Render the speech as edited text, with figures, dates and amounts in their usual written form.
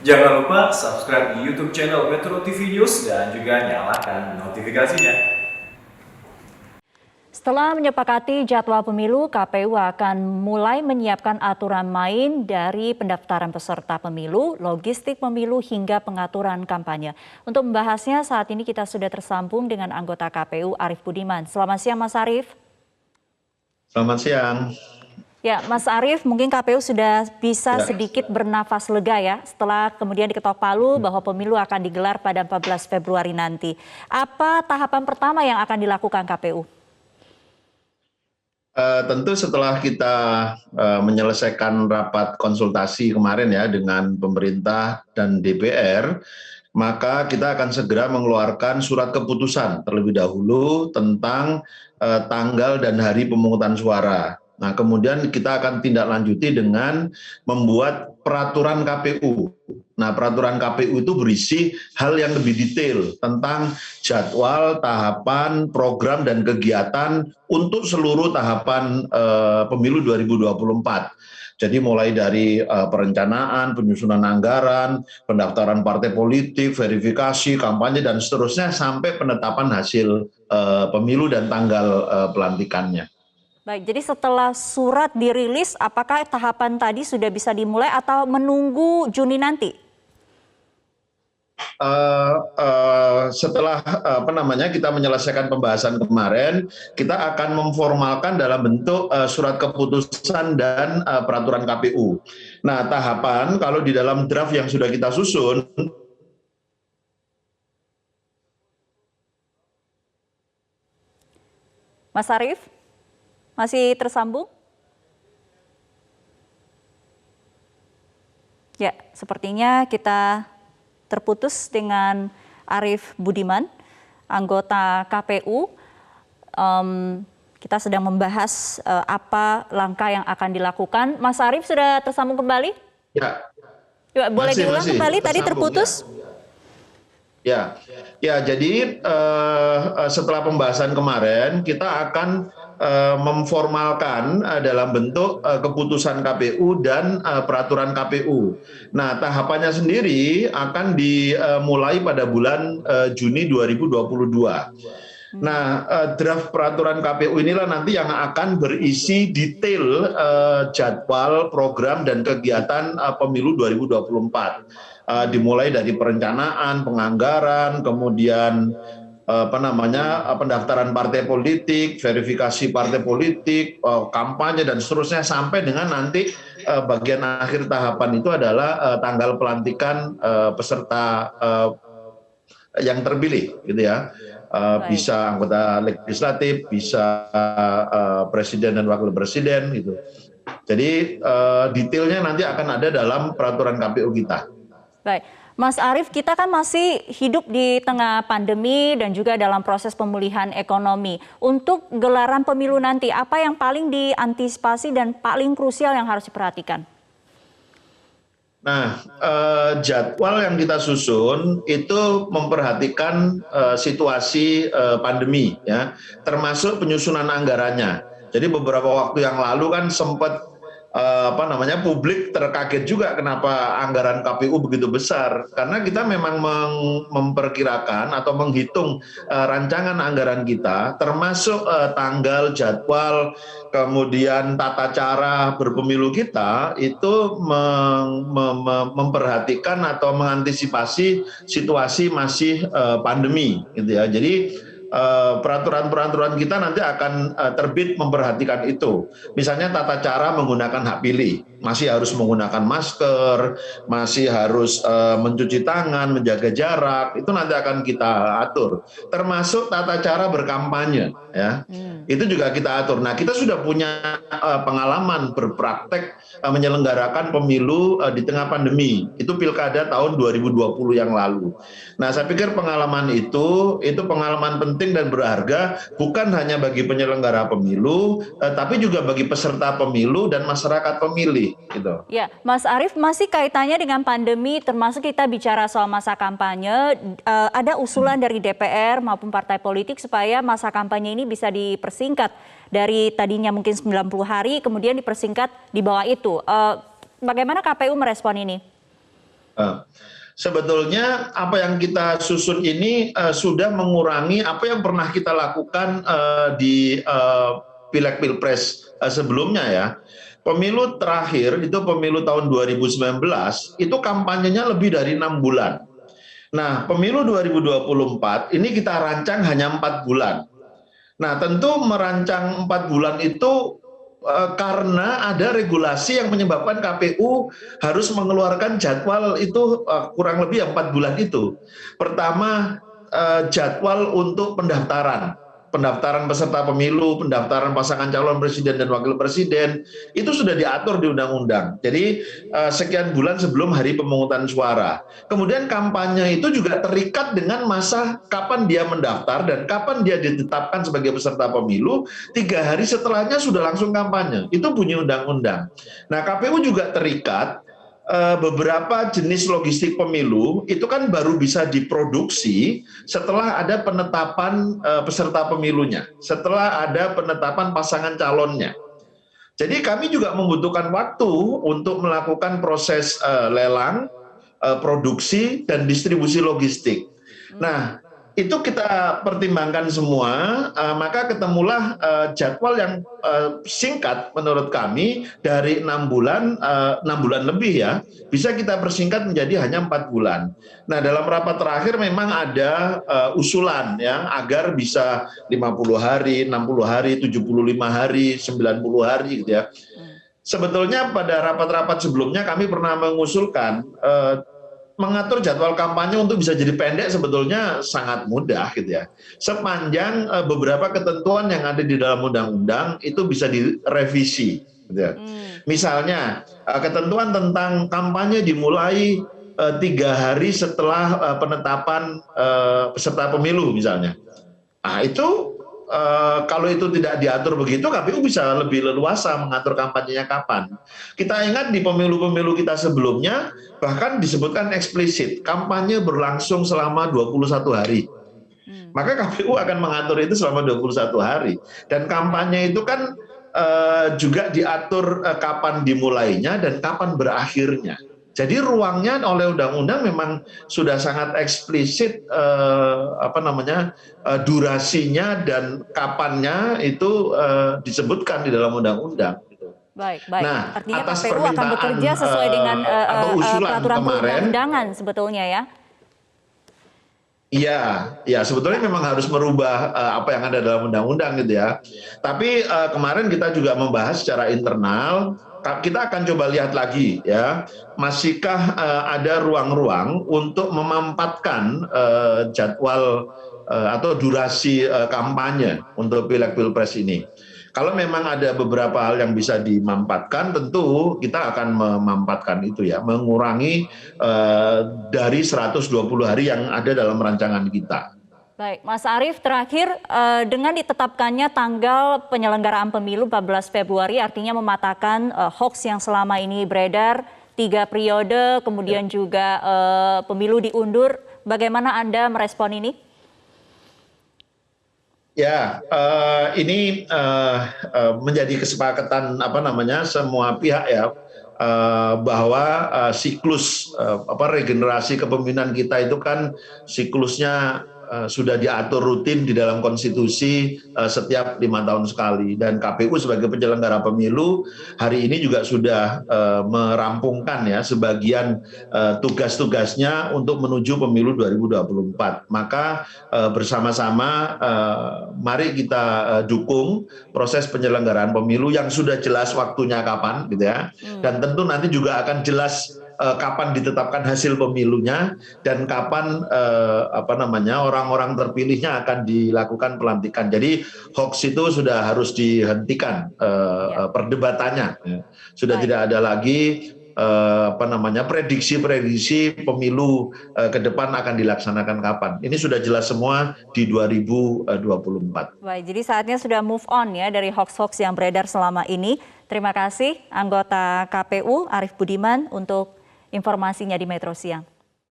Jangan lupa subscribe di YouTube channel Metro TV News dan juga nyalakan notifikasinya. Setelah menyepakati jadwal pemilu, KPU akan mulai menyiapkan aturan main dari pendaftaran peserta pemilu, logistik pemilu, hingga pengaturan kampanye. Untuk membahasnya, saat ini kita sudah tersambung dengan anggota KPU Arief Budiman. Selamat siang, Mas Arief. Selamat siang. Ya, Mas Arief, mungkin KPU sudah bisa sedikit bernafas lega ya setelah kemudian diketok palu bahwa pemilu akan digelar pada 14 Februari nanti. Apa tahapan pertama yang akan dilakukan KPU? Tentu setelah kita menyelesaikan rapat konsultasi kemarin ya dengan pemerintah dan DPR, maka kita akan segera mengeluarkan surat keputusan terlebih dahulu tentang tanggal dan hari pemungutan suara. Nah, kemudian kita akan tindak lanjuti dengan membuat peraturan KPU. Nah, peraturan KPU itu berisi hal yang lebih detail tentang jadwal, tahapan, program, dan kegiatan untuk seluruh tahapan pemilu 2024. Jadi mulai dari perencanaan, penyusunan anggaran, pendaftaran partai politik, verifikasi, kampanye, dan seterusnya sampai penetapan hasil pemilu dan tanggal pelantikannya. Baik, jadi setelah surat dirilis, apakah tahapan tadi sudah bisa dimulai atau menunggu Juni nanti? Setelah kita menyelesaikan pembahasan kemarin, kita akan memformalkan dalam bentuk surat keputusan dan peraturan KPU. Nah, tahapan kalau di dalam draft yang sudah kita susun, Mas Arief, masih tersambung? Ya, sepertinya kita terputus dengan Arief Budiman, anggota KPU. Kita sedang membahas apa langkah yang akan dilakukan. Mas Arief sudah tersambung kembali? ya. Ya, boleh diulang kembali, tadi terputus? Ya, jadi setelah pembahasan kemarin kita akan memformalkan dalam bentuk keputusan KPU dan peraturan KPU. Nah, tahapannya sendiri akan dimulai pada bulan Juni 2022. Nah, draft peraturan KPU inilah nanti yang akan berisi detail jadwal, program, dan kegiatan pemilu 2024. Dimulai dari perencanaan, penganggaran, kemudian pendaftaran partai politik, verifikasi partai politik, kampanye, dan seterusnya sampai dengan nanti bagian akhir tahapan itu adalah tanggal pelantikan peserta yang terpilih, gitu ya. Bisa anggota legislatif, bisa presiden dan wakil presiden, gitu. Jadi detailnya nanti akan ada dalam peraturan KPU kita. Baik, Mas Arief, kita kan masih hidup di tengah pandemi dan juga dalam proses pemulihan ekonomi. Untuk gelaran pemilu nanti, apa yang paling diantisipasi dan paling krusial yang harus diperhatikan? Nah, jadwal yang kita susun itu memperhatikan situasi pandemi, ya, termasuk penyusunan anggarannya. Jadi beberapa waktu yang lalu kan sempat publik terkaget juga kenapa anggaran KPU begitu besar, karena kita memang memperkirakan atau menghitung rancangan anggaran kita termasuk tanggal, jadwal, kemudian tata cara berpemilu kita itu memperhatikan atau mengantisipasi situasi masih pandemi, gitu ya. Jadi peraturan-peraturan kita nanti akan terbit memperhatikan itu. Misalnya tata cara menggunakan hak pilih, masih harus menggunakan masker, masih harus mencuci tangan, menjaga jarak, itu nanti akan kita atur. Termasuk tata cara berkampanye, ya. Itu juga kita atur. Nah, kita sudah punya pengalaman berpraktek menyelenggarakan pemilu di tengah pandemi. Itu pilkada tahun 2020 yang lalu. Nah, saya pikir pengalaman itu pengalaman penting dan berharga bukan hanya bagi penyelenggara pemilu, tapi juga bagi peserta pemilu dan masyarakat pemilih. Gitu. Ya, Mas Arief, masih kaitannya dengan pandemi, termasuk kita bicara soal masa kampanye, ada usulan dari DPR maupun partai politik supaya masa kampanye ini bisa dipersingkat dari tadinya mungkin 90 hari, kemudian dipersingkat di bawah itu. Bagaimana KPU merespon ini? Eh, Sebetulnya apa yang kita susun ini sudah mengurangi apa yang pernah kita lakukan di pileg pilpres sebelumnya ya. Pemilu terakhir itu pemilu tahun 2019 itu kampanyenya lebih dari 6 bulan. Nah, pemilu 2024 ini kita rancang hanya 4 bulan. Nah, tentu merancang 4 bulan itu karena ada regulasi yang menyebabkan KPU harus mengeluarkan jadwal itu kurang lebih 4 bulan itu. Pertama, jadwal untuk pendaftaran peserta pemilu, pendaftaran pasangan calon presiden dan wakil presiden, itu sudah diatur di undang-undang. Jadi sekian bulan sebelum hari pemungutan suara. Kemudian kampanye itu juga terikat dengan masa kapan dia mendaftar dan kapan dia ditetapkan sebagai peserta pemilu, 3 hari setelahnya sudah langsung kampanye. Itu bunyi undang-undang. Nah, KPU juga terikat beberapa jenis logistik pemilu itu kan baru bisa diproduksi setelah ada penetapan peserta pemilunya, setelah ada penetapan pasangan calonnya. Jadi kami juga membutuhkan waktu untuk melakukan proses lelang, produksi, dan distribusi logistik. Nah, itu kita pertimbangkan semua, maka ketemulah jadwal yang singkat menurut kami dari 6 bulan, 6 bulan lebih ya, bisa kita persingkat menjadi hanya 4 bulan. Nah, dalam rapat terakhir memang ada usulan ya agar bisa 50 hari, 60 hari, 75 hari, 90 hari gitu ya. Sebetulnya pada rapat-rapat sebelumnya kami pernah mengusulkan mengatur jadwal kampanye untuk bisa jadi pendek sebetulnya sangat mudah gitu ya. Sepanjang beberapa ketentuan yang ada di dalam undang-undang itu bisa direvisi gitu ya. Misalnya ketentuan tentang kampanye dimulai 3 hari setelah penetapan peserta pemilu misalnya. Nah, itu kalau itu tidak diatur begitu, KPU bisa lebih leluasa mengatur kampanyenya kapan. Kita ingat di pemilu-pemilu kita sebelumnya, bahkan disebutkan eksplisit, kampanye berlangsung selama 21 hari. Maka KPU akan mengatur itu selama 21 hari. Dan kampanye itu kan juga diatur kapan dimulainya dan kapan berakhirnya. Jadi ruangnya oleh undang-undang memang sudah sangat eksplisit durasinya dan kapannya itu disebutkan di dalam undang-undang. Baik, baik. Nah, Artinya atas KPU akan bekerja sesuai dengan peraturan perundang-undangan sebetulnya ya? Iya, ya sebetulnya memang harus merubah apa yang ada dalam undang-undang gitu ya. Tapi kemarin kita juga membahas secara internal, kita akan coba lihat lagi ya, masihkah ada ruang-ruang untuk memampatkan jadwal atau durasi kampanye untuk pileg pilpres ini. Kalau memang ada beberapa hal yang bisa dimampatkan, tentu kita akan memampatkan itu ya, mengurangi dari 120 hari yang ada dalam rancangan kita. Baik, Mas Arief, terakhir dengan ditetapkannya tanggal penyelenggaraan pemilu 14 Februari, artinya mematahkan hoax yang selama ini beredar, 3 periode, kemudian juga pemilu diundur. Bagaimana Anda merespon ini? Ya, ini menjadi kesepakatan semua pihak ya, bahwa siklus regenerasi kepemimpinan kita itu kan siklusnya sudah diatur rutin di dalam konstitusi setiap 5 tahun sekali, dan KPU sebagai penyelenggara pemilu hari ini juga sudah merampungkan ya sebagian tugas-tugasnya untuk menuju pemilu 2024. Maka bersama-sama mari kita dukung proses penyelenggaraan pemilu yang sudah jelas waktunya kapan gitu ya, dan tentu nanti juga akan jelas kapan ditetapkan hasil pemilunya dan kapan orang-orang terpilihnya akan dilakukan pelantikan. Jadi hoax itu sudah harus dihentikan perdebatannya. Sudah tidak ada lagi prediksi-prediksi pemilu ke depan akan dilaksanakan kapan. Ini sudah jelas semua di 2024. Baik, jadi saatnya sudah move on ya dari hoax-hoax yang beredar selama ini. Terima kasih anggota KPU Arief Budiman untuk informasinya di Metro Siang.